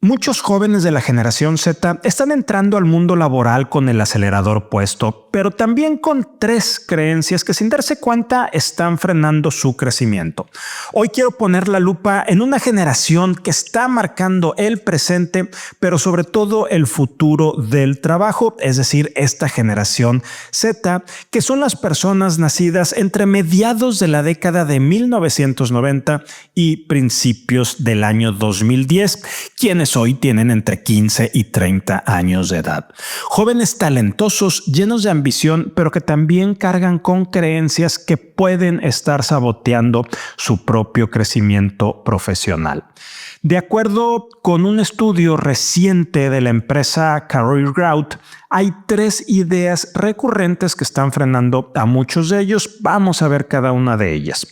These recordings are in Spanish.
Muchos jóvenes de la generación Z están entrando al mundo laboral con el acelerador puesto, pero también con tres creencias que sin darse cuenta están frenando su crecimiento. Hoy quiero poner la lupa en una generación que está marcando el presente, pero sobre todo el futuro del trabajo, es decir, esta generación Z, que son las personas nacidas entre mediados de la década de 1990 y principios del año 2010, quienes hoy tienen entre 15 y 30 años de edad. Jóvenes talentosos, llenos de ambición, pero que también cargan con creencias que pueden estar saboteando su propio crecimiento profesional. De acuerdo con un estudio reciente de la empresa Career Growth, hay tres ideas recurrentes que están frenando a muchos de ellos. Vamos a ver cada una de ellas.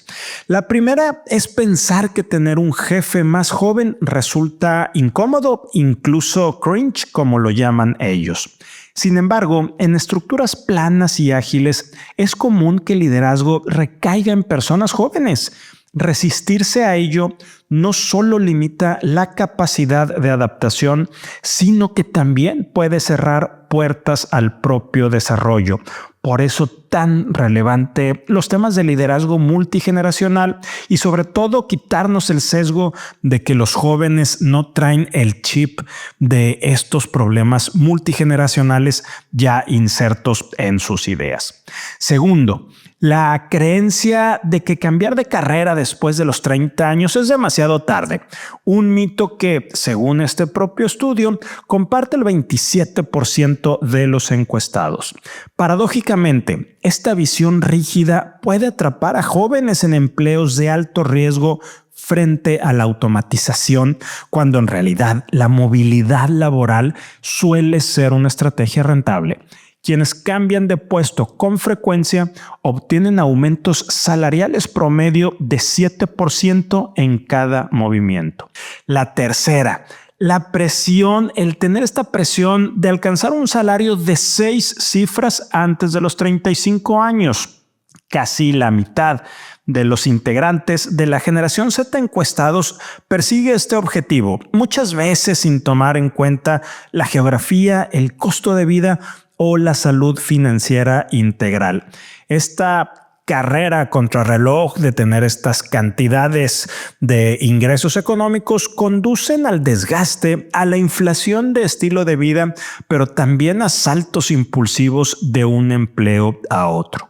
La primera es pensar que tener un jefe más joven resulta incómodo, incluso cringe, como lo llaman ellos. Sin embargo, en estructuras planas y ágiles es común que el liderazgo recaiga en personas jóvenes. Resistirse a ello no solo limita la capacidad de adaptación, sino que también puede cerrar puertas al propio desarrollo. Por eso tan relevante los temas de liderazgo multigeneracional y sobre todo quitarnos el sesgo de que los jóvenes no traen el chip de estos problemas multigeneracionales ya insertos en sus ideas. Segundo, la creencia de que cambiar de carrera después de los 30 años es demasiado tarde. Un mito que, según este propio estudio, comparte el 27% de los encuestados. Paradójicamente, esta visión rígida puede atrapar a jóvenes en empleos de alto riesgo frente a la automatización, cuando en realidad la movilidad laboral suele ser una estrategia rentable. Quienes cambian de puesto con frecuencia obtienen aumentos salariales promedio de 7% en cada movimiento. La tercera, la presión, el tener esta presión de alcanzar un salario de 6 cifras antes de los 35 años. Casi la mitad de los integrantes de la generación Z encuestados persigue este objetivo, muchas veces sin tomar en cuenta la geografía, el costo de vida o la salud financiera integral. Esta carrera contrarreloj de tener estas cantidades de ingresos económicos conducen al desgaste, a la inflación de estilo de vida, pero también a saltos impulsivos de un empleo a otro.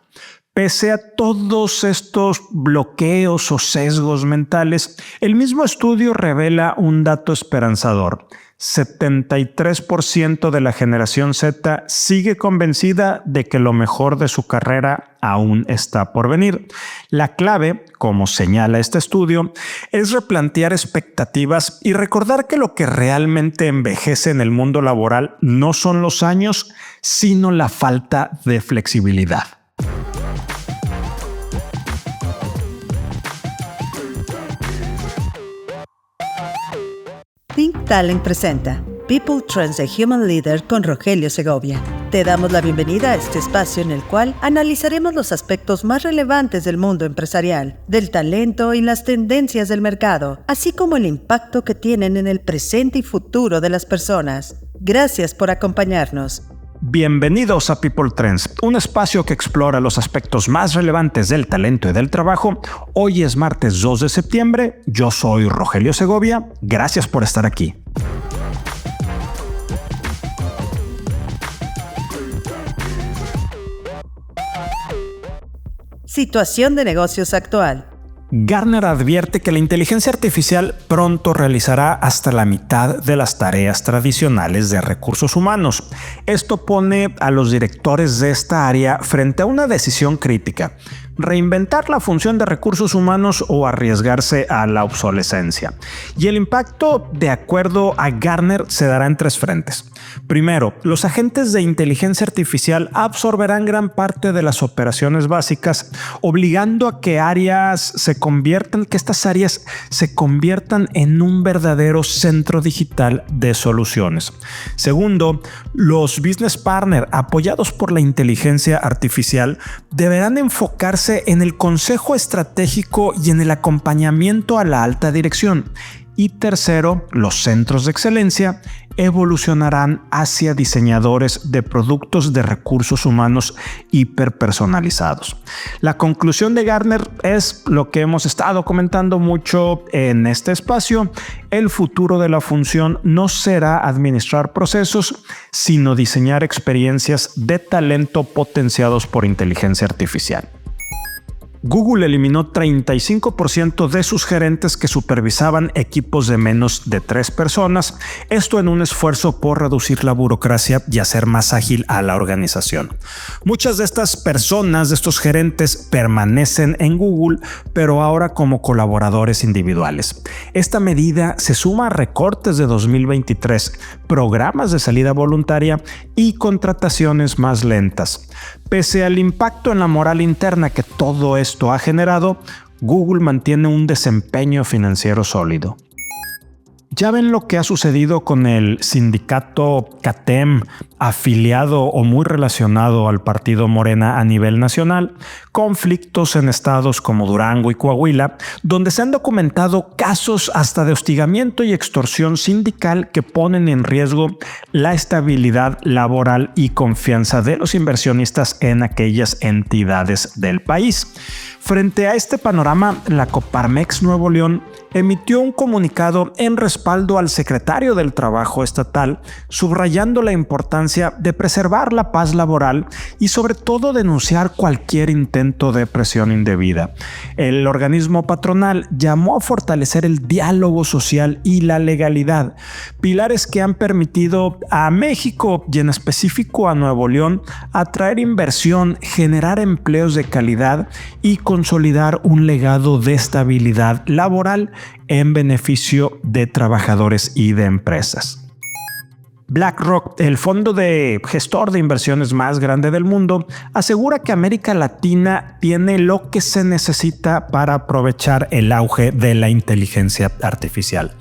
Pese a todos estos bloqueos o sesgos mentales, el mismo estudio revela un dato esperanzador. 73% de la generación Z sigue convencida de que lo mejor de su carrera aún está por venir. La clave, como señala este estudio, es replantear expectativas y recordar que lo que realmente envejece en el mundo laboral no son los años, sino la falta de flexibilidad. Think Talent presenta People Trends the Human Leader con Rogelio Segovia. Te damos la bienvenida a este espacio en el cual analizaremos los aspectos más relevantes del mundo empresarial, del talento y las tendencias del mercado, así como el impacto que tienen en el presente y futuro de las personas. Gracias por acompañarnos. Bienvenidos a People Trends, un espacio que explora los aspectos más relevantes del talento y del trabajo. Hoy es martes 2 de septiembre, yo soy Rogelio Segovia, gracias por estar aquí. Situación de negocios actual. Gartner advierte que la inteligencia artificial pronto realizará hasta la mitad de las tareas tradicionales de recursos humanos. Esto pone a los directores de esta área frente a una decisión crítica: reinventar la función de recursos humanos o arriesgarse a la obsolescencia. Y el impacto, de acuerdo a Gartner, se dará en tres frentes. Primero, los agentes de inteligencia artificial absorberán gran parte de las operaciones básicas, obligando a que estas áreas se conviertan en un verdadero centro digital de soluciones. Segundo, los business partners apoyados por la inteligencia artificial deberán enfocarse en el consejo estratégico y en el acompañamiento a la alta dirección. Y tercero, los centros de excelencia evolucionarán hacia diseñadores de productos de recursos humanos hiperpersonalizados. La conclusión de Gartner es lo que hemos estado comentando mucho en este espacio. El futuro de la función no será administrar procesos, sino diseñar experiencias de talento potenciados por inteligencia artificial. Google eliminó 35% de sus gerentes que supervisaban equipos de menos de 3 personas, esto en un esfuerzo por reducir la burocracia y hacer más ágil a la organización. Muchas de estas personas, de estos gerentes, permanecen en Google, pero ahora como colaboradores individuales. Esta medida se suma a recortes de 2023, programas de salida voluntaria y contrataciones más lentas. Pese al impacto en la moral interna que todo esto ha generado, Google mantiene un desempeño financiero sólido. Ya ven lo que ha sucedido con el sindicato CATEM, afiliado o muy relacionado al partido Morena a nivel nacional, conflictos en estados como Durango y Coahuila, donde se han documentado casos hasta de hostigamiento y extorsión sindical que ponen en riesgo la estabilidad laboral y confianza de los inversionistas en aquellas entidades del país. Frente a este panorama, la Coparmex Nuevo León emitió un comunicado en respaldo al secretario del Trabajo estatal, subrayando la importancia de preservar la paz laboral y sobre todo denunciar cualquier intento de presión indebida. El organismo patronal llamó a fortalecer el diálogo social y la legalidad, pilares que han permitido a México y en específico a Nuevo León atraer inversión, generar empleos de calidad y consolidar un legado de estabilidad laboral en beneficio de trabajadores y de empresas. BlackRock, el fondo de gestor de inversiones más grande del mundo, asegura que América Latina tiene lo que se necesita para aprovechar el auge de la inteligencia artificial.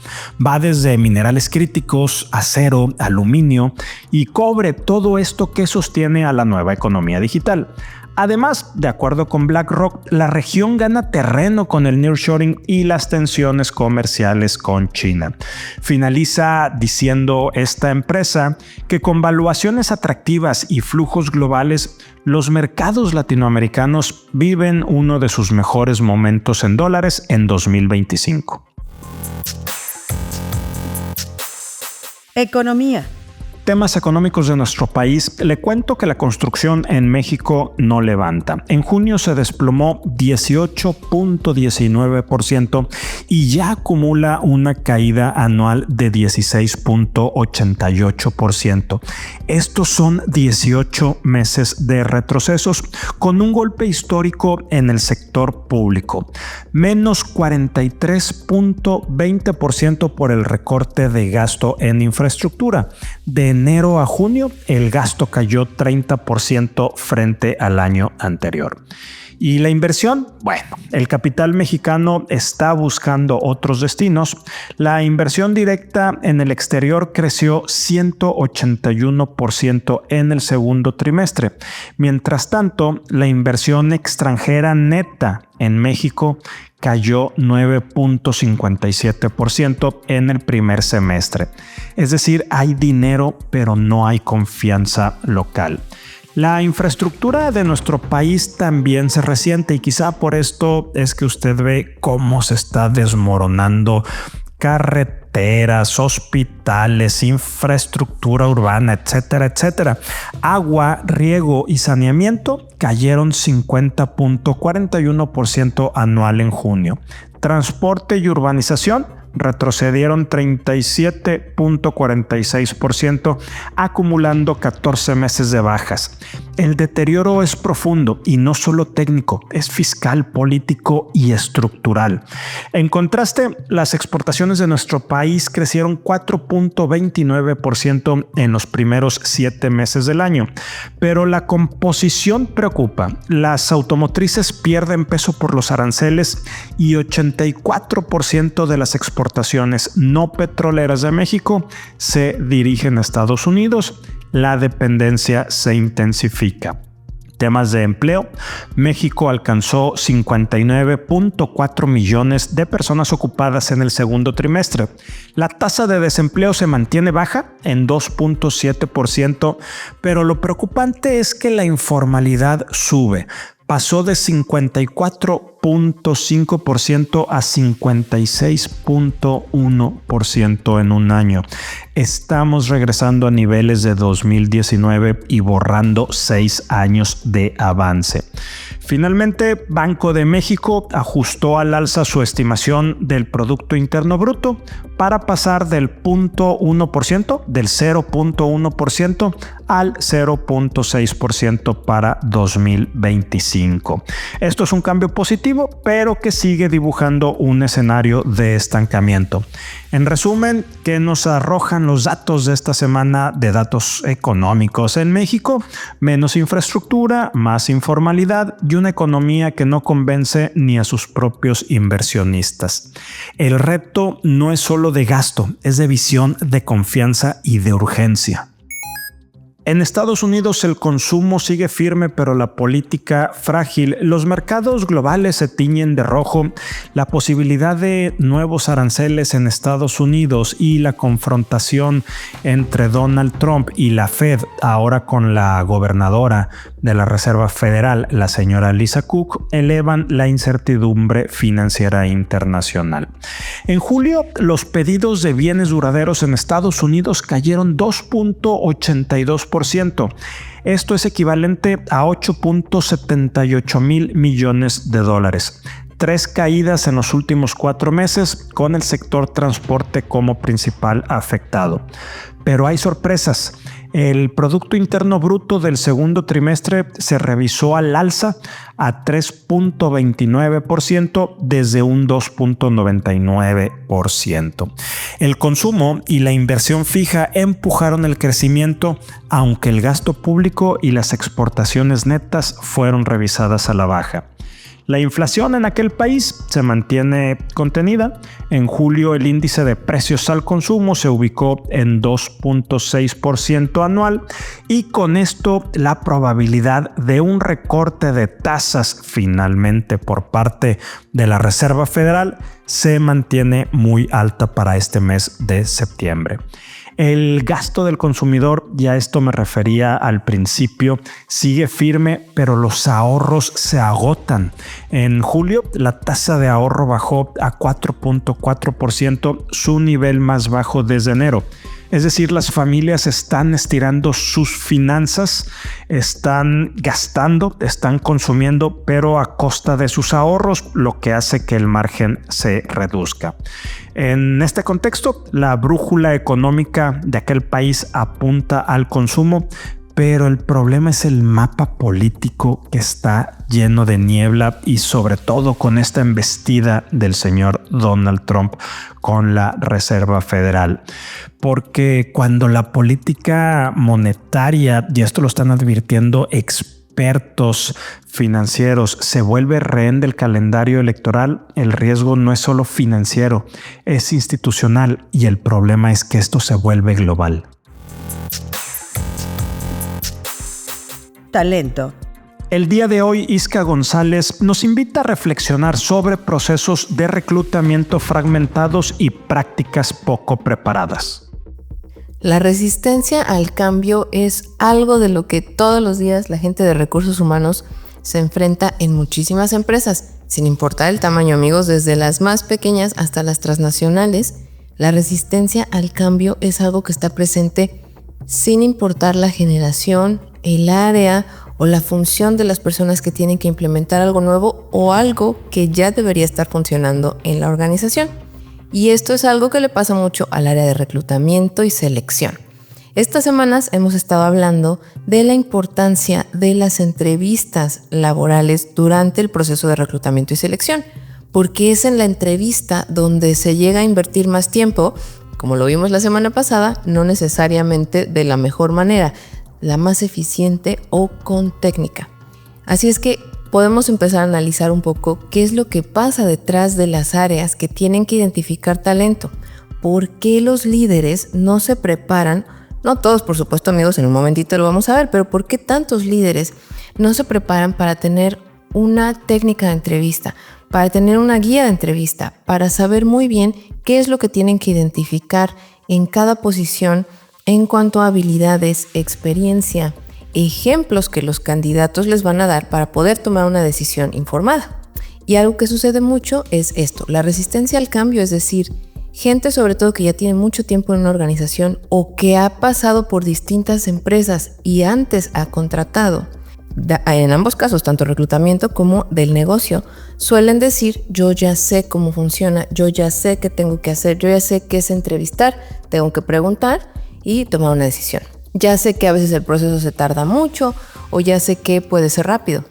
Va desde minerales críticos, acero, aluminio y cobre, todo esto que sostiene a la nueva economía digital. Además, de acuerdo con BlackRock, la región gana terreno con el nearshoring y las tensiones comerciales con China. Finaliza diciendo esta empresa que con valuaciones atractivas y flujos globales, los mercados latinoamericanos viven uno de sus mejores momentos en dólares en 2025. Economía. Temas económicos de nuestro país, le cuento que la construcción en México no levanta. En junio se desplomó 18.19% y ya acumula una caída anual de 16.88%. Estos son 18 meses de retrocesos con un golpe histórico en el sector público. Menos 43.20% por el recorte de gasto en infraestructura. De enero a junio, el gasto cayó 30% frente al año anterior. ¿Y la inversión? Bueno, el capital mexicano está buscando otros destinos. La inversión directa en el exterior creció 181% en el segundo trimestre. Mientras tanto, la inversión extranjera neta en México cayó 9.57% en el primer semestre. Es decir, hay dinero, pero no hay confianza local. La infraestructura de nuestro país también se resiente y quizá por esto es que usted ve cómo se está desmoronando carreteras, hospitales, infraestructura urbana, etcétera, etcétera. Agua, riego y saneamiento cayeron 50.41% anual en junio. Transporte y urbanización retrocedieron 37.46%, acumulando 14 meses de bajas. El deterioro es profundo y no solo técnico, es fiscal, político y estructural. En contraste, las exportaciones de nuestro país crecieron 4.29% en los primeros 7 meses del año, pero la composición preocupa. Las automotrices pierden peso por los aranceles y 84% de las exportaciones no petroleras de México se dirigen a Estados Unidos. La dependencia se intensifica. Temas de empleo. México alcanzó 59.4 millones de personas ocupadas en el segundo trimestre. La tasa de desempleo se mantiene baja en 2.7%, pero lo preocupante es que la informalidad sube. Pasó de 54.5% a 56.1% en un año. Estamos regresando a niveles de 2019 y borrando 6 años de avance. Finalmente, Banco de México ajustó al alza su estimación del Producto Interno Bruto para pasar del 0.1% al 0.6% para 2025. Esto es un cambio positivo, pero que sigue dibujando un escenario de estancamiento. En resumen, ¿qué nos arrojan los datos de esta semana de datos económicos en México? Menos infraestructura, más informalidad y una economía que no convence ni a sus propios inversionistas. El reto no es solo de gasto, es de visión, de confianza y de urgencia. En Estados Unidos el consumo sigue firme, pero la política frágil. Los mercados globales se tiñen de rojo. La posibilidad de nuevos aranceles en Estados Unidos y la confrontación entre Donald Trump y la Fed, ahora con la gobernadora de la Reserva Federal, la señora Lisa Cook, elevan la incertidumbre financiera internacional. En julio, los pedidos de bienes duraderos en Estados Unidos cayeron 2.82%. Esto es equivalente a 8.78 mil millones de dólares. 3 caídas en los últimos 4 meses, con el sector transporte como principal afectado. Pero hay sorpresas. El Producto Interno Bruto del segundo trimestre se revisó al alza a 3.29% desde un 2.99%. El consumo y la inversión fija empujaron el crecimiento, aunque el gasto público y las exportaciones netas fueron revisadas a la baja. La inflación en aquel país se mantiene contenida. En julio el índice de precios al consumo se ubicó en 2.6% anual y con esto la probabilidad de un recorte de tasas finalmente por parte de la Reserva Federal se mantiene muy alta para este mes de septiembre. El gasto del consumidor, ya esto me refería al principio, sigue firme, pero los ahorros se agotan. En julio, la tasa de ahorro bajó a 4.4%, su nivel más bajo desde enero. Es decir, las familias están estirando sus finanzas, están gastando, están consumiendo, pero a costa de sus ahorros, lo que hace que el margen se reduzca. En este contexto, la brújula económica de aquel país apunta al consumo, pero el problema es el mapa político que está lleno de niebla y sobre todo con esta embestida del señor Donald Trump con la Reserva Federal. Porque cuando la política monetaria, y esto lo están advirtiendo expertos financieros, se vuelve rehén del calendario electoral, el riesgo no es solo financiero, es institucional y el problema es que esto se vuelve global. Talento. El día de hoy, Isca González nos invita a reflexionar sobre procesos de reclutamiento fragmentados y prácticas poco preparadas. La resistencia al cambio es algo de lo que todos los días la gente de recursos humanos se enfrenta en muchísimas empresas, sin importar el tamaño, amigos, desde las más pequeñas hasta las transnacionales. La resistencia al cambio es algo que está presente sin importar la generación, el área o la función de las personas que tienen que implementar algo nuevo o algo que ya debería estar funcionando en la organización. Y esto es algo que le pasa mucho al área de reclutamiento y selección. Estas semanas hemos estado hablando de la importancia de las entrevistas laborales durante el proceso de reclutamiento y selección, porque es en la entrevista donde se llega a invertir más tiempo, como lo vimos la semana pasada, no necesariamente de la mejor manera, la más eficiente o con técnica. Así es que podemos empezar a analizar un poco qué es lo que pasa detrás de las áreas que tienen que identificar talento, por qué los líderes no se preparan No todos, por supuesto, amigos, en un momentito lo vamos a ver, pero ¿por qué tantos líderes no se preparan para tener una técnica de entrevista, para tener una guía de entrevista, para saber muy bien qué es lo que tienen que identificar en cada posición en cuanto a habilidades, experiencia, ejemplos que los candidatos les van a dar para poder tomar una decisión informada? Y algo que sucede mucho es esto, la resistencia al cambio, es decir, gente sobre todo que ya tiene mucho tiempo en una organización o que ha pasado por distintas empresas y antes ha contratado. En ambos casos, tanto reclutamiento como del negocio, suelen decir, yo ya sé cómo funciona, yo ya sé qué tengo que hacer, yo ya sé qué es entrevistar, tengo que preguntar y tomar una decisión. Ya sé que a veces el proceso se tarda mucho o ya sé que puede ser rápido,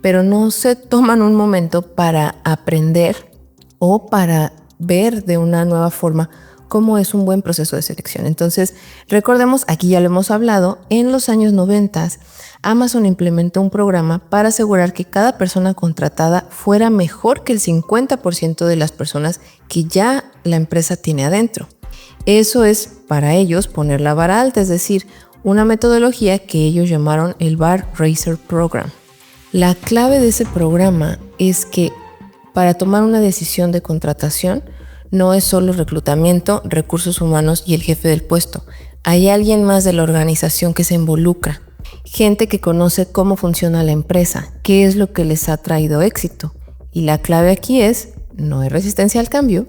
pero no se toman un momento para aprender o para ver de una nueva forma cómo es un buen proceso de selección. Entonces, recordemos, aquí ya lo hemos hablado, en los años 90 Amazon implementó un programa para asegurar que cada persona contratada fuera mejor que el 50% de las personas que ya la empresa tiene adentro. Eso es para ellos poner la vara alta, es decir, una metodología que ellos llamaron el Bar Raiser Program. La clave de ese programa es que para tomar una decisión de contratación no es solo reclutamiento, recursos humanos y el jefe del puesto. Hay alguien más de la organización que se involucra. Gente que conoce cómo funciona la empresa, qué es lo que les ha traído éxito. Y la clave aquí es, no hay resistencia al cambio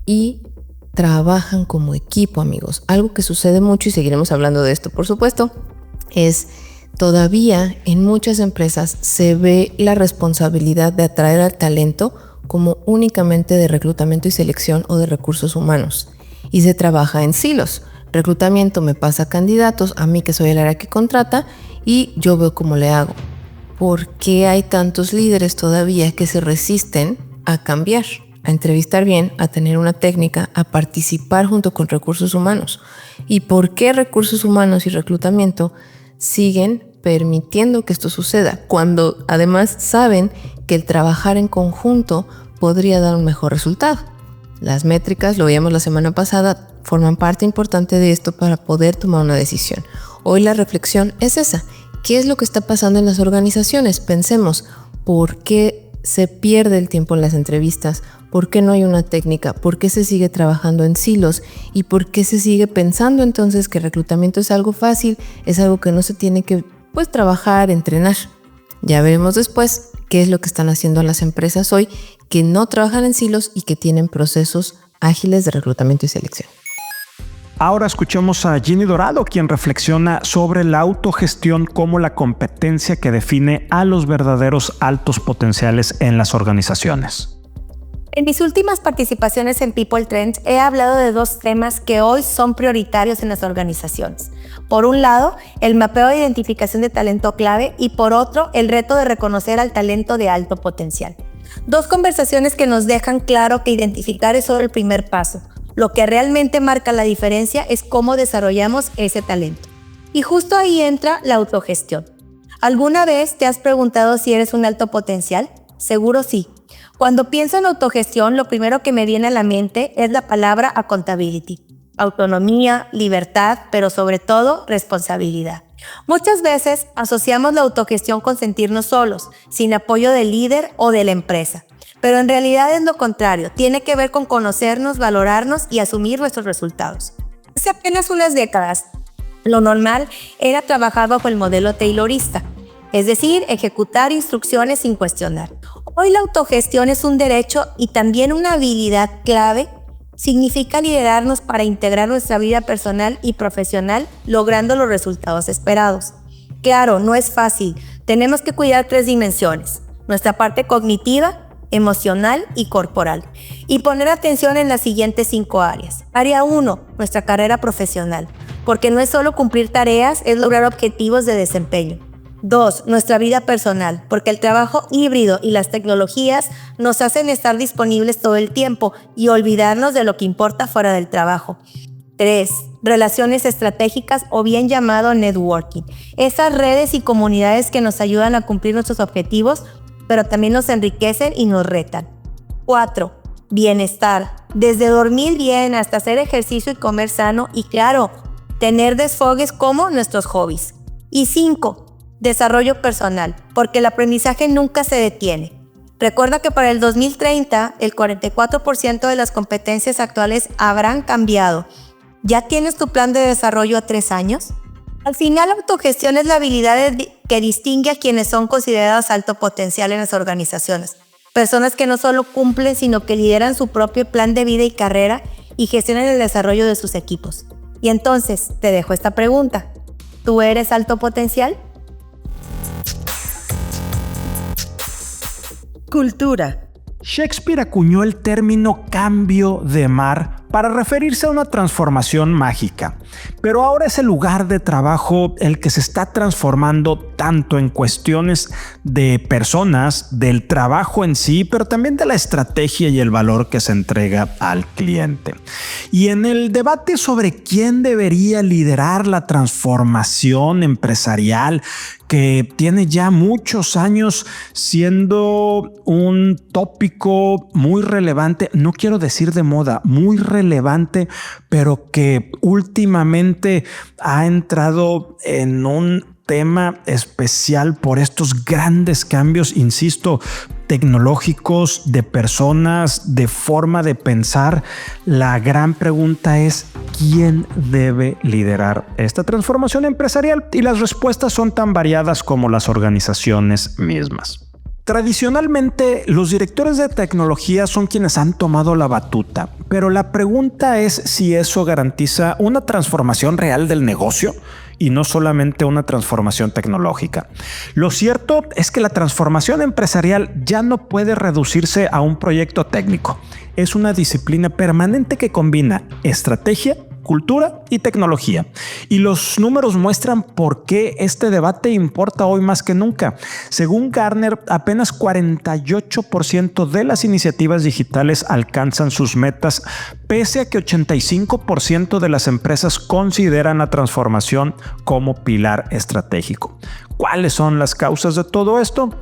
y trabajan como equipo, amigos. Algo que sucede mucho, y seguiremos hablando de esto, por supuesto, es todavía en muchas empresas se ve la responsabilidad de atraer al talento como únicamente de reclutamiento y selección o de recursos humanos. Y se trabaja en silos. Reclutamiento me pasa candidatos, a mí que soy el área que contrata, y yo veo cómo le hago. ¿Por qué hay tantos líderes todavía que se resisten a cambiar, a entrevistar bien, a tener una técnica, a participar junto con recursos humanos? ¿Y por qué recursos humanos y reclutamiento siguen permitiendo que esto suceda, cuando además saben que el trabajar en conjunto podría dar un mejor resultado? Las métricas, lo veíamos la semana pasada, forman parte importante de esto para poder tomar una decisión. Hoy la reflexión es esa. ¿Qué es lo que está pasando en las organizaciones? Pensemos, ¿por qué se pierde el tiempo en las entrevistas? ¿Por qué no hay una técnica? ¿Por qué se sigue trabajando en silos? ¿Y por qué se sigue pensando entonces que el reclutamiento es algo fácil, es algo que no se tiene que trabajar, entrenar? Ya veremos después qué es lo que están haciendo las empresas hoy que no trabajan en silos y que tienen procesos ágiles de reclutamiento y selección. Ahora escuchemos a Ginny Dorado, quien reflexiona sobre la autogestión como la competencia que define a los verdaderos altos potenciales en las organizaciones. En mis últimas participaciones en People Trends he hablado de dos temas que hoy son prioritarios en las organizaciones. Por un lado, el mapeo de identificación de talento clave y por otro, el reto de reconocer al talento de alto potencial. Dos conversaciones que nos dejan claro que identificar es solo el primer paso. Lo que realmente marca la diferencia es cómo desarrollamos ese talento. Y justo ahí entra la autogestión. ¿Alguna vez te has preguntado si eres un alto potencial? Seguro sí. Cuando pienso en autogestión, lo primero que me viene a la mente es la palabra accountability. Autonomía, libertad, pero sobre todo responsabilidad. Muchas veces asociamos la autogestión con sentirnos solos, sin apoyo del líder o de la empresa. Pero en realidad es lo contrario, tiene que ver con conocernos, valorarnos y asumir nuestros resultados. Hace apenas unas décadas, lo normal era trabajar bajo el modelo taylorista, es decir, ejecutar instrucciones sin cuestionar. Hoy la autogestión es un derecho y también una habilidad clave. Significa liderarnos para integrar nuestra vida personal y profesional, logrando los resultados esperados. Claro, no es fácil. Tenemos que cuidar 3 dimensiones: nuestra parte cognitiva, emocional y corporal. Y poner atención en las siguientes 5 áreas. Área 1, nuestra carrera profesional, porque no es solo cumplir tareas, es lograr objetivos de desempeño. 2, nuestra vida personal, porque el trabajo híbrido y las tecnologías nos hacen estar disponibles todo el tiempo y olvidarnos de lo que importa fuera del trabajo. 3, relaciones estratégicas o bien llamado networking. Esas redes y comunidades que nos ayudan a cumplir nuestros objetivos, pero también nos enriquecen y nos retan. 4, bienestar. Desde dormir bien hasta hacer ejercicio y comer sano y claro, tener desfogues como nuestros hobbies. Y 5, desarrollo personal, porque el aprendizaje nunca se detiene. Recuerda que para el 2030, el 44% de las competencias actuales habrán cambiado. ¿Ya tienes tu plan de desarrollo a 3 años? Al final, la autogestión es la habilidad que distingue a quienes son consideradas alto potencial en las organizaciones. Personas que no solo cumplen, sino que lideran su propio plan de vida y carrera y gestionan el desarrollo de sus equipos. Y entonces, te dejo esta pregunta. ¿Tú eres alto potencial? Cultura. Shakespeare acuñó el término cambio de mar para referirse a una transformación mágica, pero ahora es el lugar de trabajo el que se está transformando tanto en cuestiones de personas, del trabajo en sí, pero también de la estrategia y el valor que se entrega al cliente. Y en el debate sobre quién debería liderar la transformación empresarial, que tiene ya muchos años siendo un tópico muy relevante, no quiero decir de moda, muy relevante, pero que últimamente ha entrado en un tema especial por estos grandes cambios, insisto, tecnológicos, de personas, de forma de pensar. La gran pregunta es: ¿quién debe liderar esta transformación empresarial? Y las respuestas son tan variadas como las organizaciones mismas. Tradicionalmente, los directores de tecnología son quienes han tomado la batuta, pero la pregunta es si eso garantiza una transformación real del negocio y no solamente una transformación tecnológica. Lo cierto es que la transformación empresarial ya no puede reducirse a un proyecto técnico. Es una disciplina permanente que combina estrategia, cultura y tecnología. Y los números muestran por qué este debate importa hoy más que nunca. Según Gartner, apenas 48% de las iniciativas digitales alcanzan sus metas, pese a que 85% de las empresas consideran la transformación como pilar estratégico. ¿Cuáles son las causas de todo esto?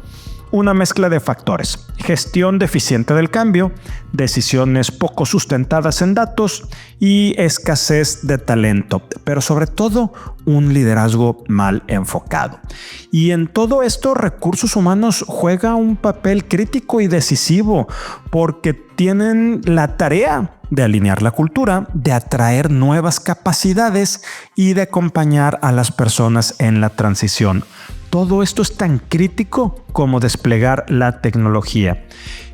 Una mezcla de factores: gestión deficiente del cambio, decisiones poco sustentadas en datos y escasez de talento, pero sobre todo un liderazgo mal enfocado. Y en todo esto, recursos humanos juega un papel crítico y decisivo, porque tienen la tarea de alinear la cultura, de atraer nuevas capacidades y de acompañar a las personas en la transición. Todo esto es tan crítico como desplegar la tecnología.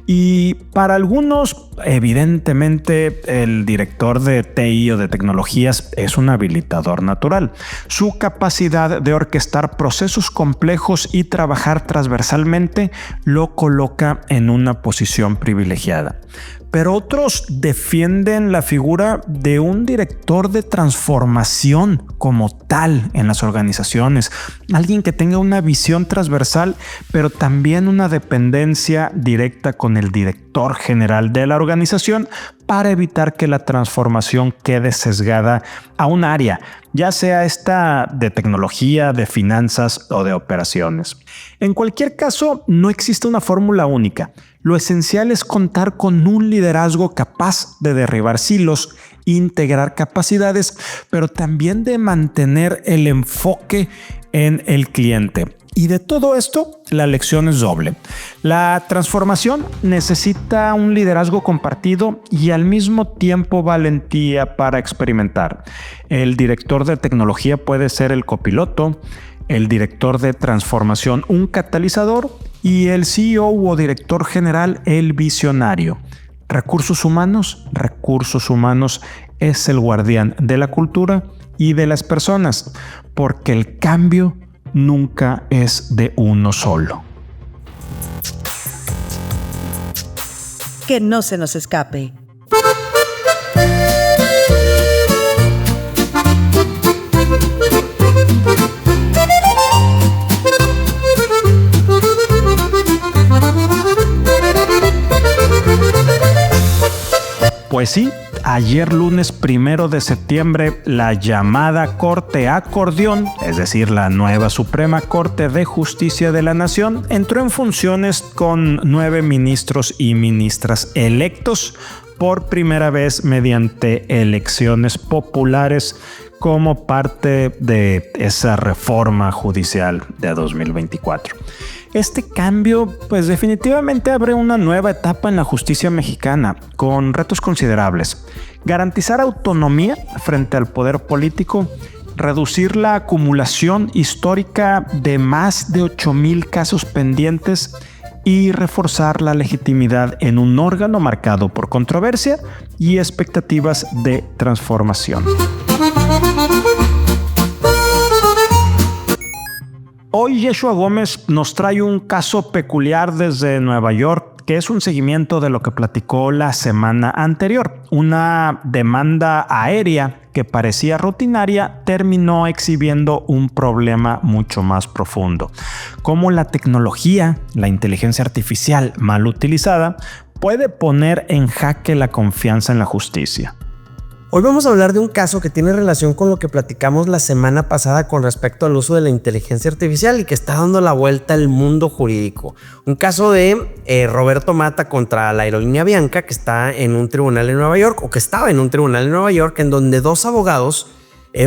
Y para algunos, evidentemente, el director de TI o de tecnologías es un habilitador natural. Su capacidad de orquestar procesos complejos y trabajar transversalmente lo coloca en una posición privilegiada. Pero otros defienden la figura de un director de transformación como tal en las organizaciones. Alguien que tenga una visión transversal, pero también una dependencia directa con el director general de la organización, para evitar que la transformación quede sesgada a un área, ya sea esta de tecnología, de finanzas o de operaciones. En cualquier caso, no existe una fórmula única. Lo esencial es contar con un liderazgo capaz de derribar silos, integrar capacidades, pero también de mantener el enfoque en el cliente. Y de todo esto, la lección es doble. La transformación necesita un liderazgo compartido y al mismo tiempo valentía para experimentar. El director de tecnología puede ser el copiloto, el director de transformación un catalizador y el CEO o director general el visionario. Recursos humanos es el guardián de la cultura y de las personas, porque el cambio nunca es de uno solo. Que no se nos escape. Pues sí, ayer lunes 1 de septiembre, la llamada Corte Acordeón, es decir, la nueva Suprema Corte de Justicia de la Nación, entró en funciones con 9 ministros y ministras electos por primera vez mediante elecciones populares como parte de esa reforma judicial de 2024. Este cambio, pues definitivamente abre una nueva etapa en la justicia mexicana con retos considerables. Garantizar autonomía frente al poder político, reducir la acumulación histórica de más de 8,000 casos pendientes y reforzar la legitimidad en un órgano marcado por controversia y expectativas de transformación. Hoy Yeshua Gómez nos trae un caso peculiar desde Nueva York, que es un seguimiento de lo que platicó la semana anterior. Una demanda aérea que parecía rutinaria terminó exhibiendo un problema mucho más profundo. Cómo la tecnología, la inteligencia artificial mal utilizada, puede poner en jaque la confianza en la justicia. Hoy vamos a hablar de un caso que tiene relación con lo que platicamos la semana pasada con respecto al uso de la inteligencia artificial y que está dando la vuelta al mundo jurídico. Un caso de Roberto Mata contra la aerolínea Avianca, que está en un tribunal en Nueva York, o que estaba en un tribunal en Nueva York, en donde 2 abogados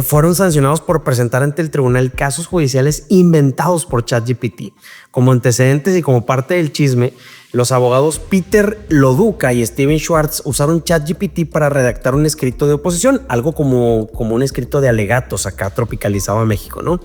fueron sancionados por presentar ante el tribunal casos judiciales inventados por ChatGPT. Como antecedentes y como parte del chisme, los abogados Peter Loduca y Steven Schwartz usaron ChatGPT para redactar un escrito de oposición, algo como un escrito de alegatos acá tropicalizado a México, ¿no?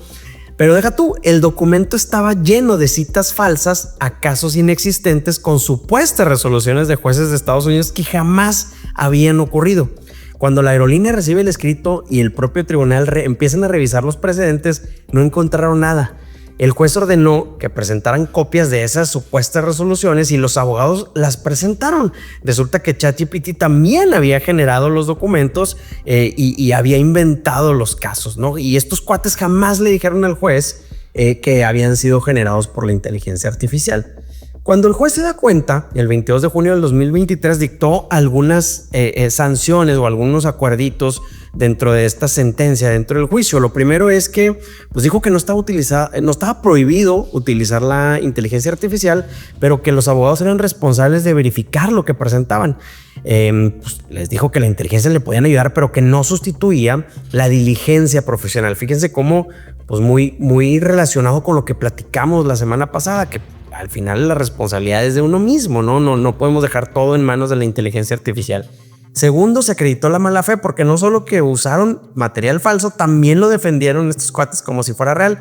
Pero deja tú, el documento estaba lleno de citas falsas a casos inexistentes con supuestas resoluciones de jueces de Estados Unidos que jamás habían ocurrido. Cuando la aerolínea recibe el escrito y el propio tribunal empiezan a revisar los precedentes, no encontraron nada. El juez ordenó que presentaran copias de esas supuestas resoluciones y los abogados las presentaron. Resulta que ChatGPT también había generado los documentos y había inventado los casos, ¿no? Y estos cuates jamás le dijeron al juez que habían sido generados por la inteligencia artificial. Cuando el juez se da cuenta, el 22 de junio del 2023 dictó algunas sanciones o algunos acuerditos dentro de esta sentencia, dentro del juicio. Lo primero es que pues dijo que no estaba prohibido utilizar la inteligencia artificial, pero que los abogados eran responsables de verificar lo que presentaban. Pues les dijo que la inteligencia le podían ayudar, pero que no sustituía la diligencia profesional. Fíjense cómo pues muy relacionado con lo que platicamos la semana pasada, que al final la responsabilidad es de uno mismo, no podemos dejar todo en manos de la inteligencia artificial. Segundo, se acreditó la mala fe porque no solo que usaron material falso, también lo defendieron estos cuates como si fuera real.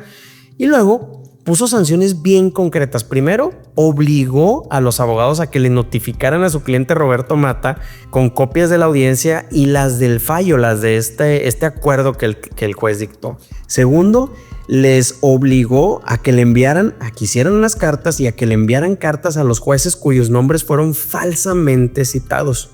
Y luego puso sanciones bien concretas. Primero, obligó a los abogados a que le notificaran a su cliente Roberto Mata con copias de la audiencia y las del fallo, las de este acuerdo que el juez dictó. Segundo, les obligó a que le enviaran, a que hicieran las cartas y a que le enviaran cartas a los jueces cuyos nombres fueron falsamente citados.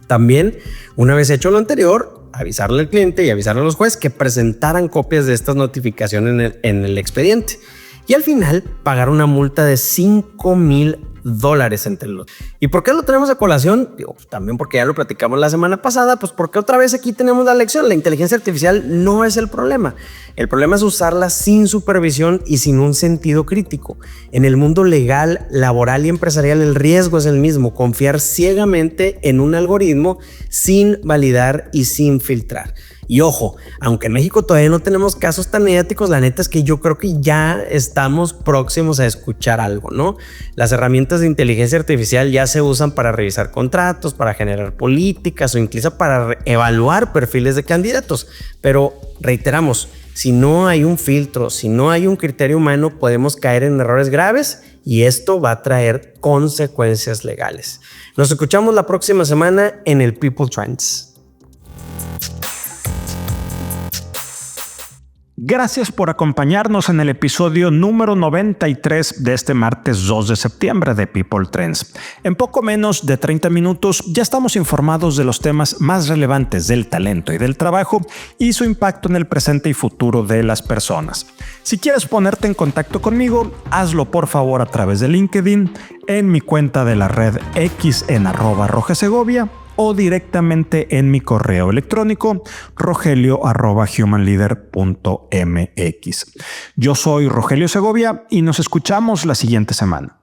También, una vez hecho lo anterior, avisarle al cliente y avisarle a los jueces que presentaran copias de estas notificaciones en el expediente. Y al final, pagar una multa de $5,000 entre los. ¿Y por qué lo tenemos a colación? Digo, también porque ya lo platicamos la semana pasada, pues porque otra vez aquí tenemos la lección. La inteligencia artificial no es el problema. El problema es usarla sin supervisión y sin un sentido crítico. En el mundo legal, laboral y empresarial, el riesgo es el mismo: confiar ciegamente en un algoritmo sin validar y sin filtrar. Y ojo, aunque en México todavía no tenemos casos tan mediáticos, la neta es que yo creo que ya estamos próximos a escuchar algo, ¿no? Las herramientas de inteligencia artificial ya se usan para revisar contratos, para generar políticas o incluso para evaluar perfiles de candidatos. Pero reiteramos, si no hay un filtro, si no hay un criterio humano, podemos caer en errores graves y esto va a traer consecuencias legales. Nos escuchamos la próxima semana en el People Trends. Gracias por acompañarnos en el episodio número 93 de este martes 2 de septiembre de People Trends. En poco menos de 30 minutos ya estamos informados de los temas más relevantes del talento y del trabajo y su impacto en el presente y futuro de las personas. Si quieres ponerte en contacto conmigo, hazlo por favor a través de LinkedIn, en mi cuenta de la red X en @rogesegovia o directamente en mi correo electrónico rogelio@humanleader.mx. Yo soy Rogelio Segovia y nos escuchamos la siguiente semana.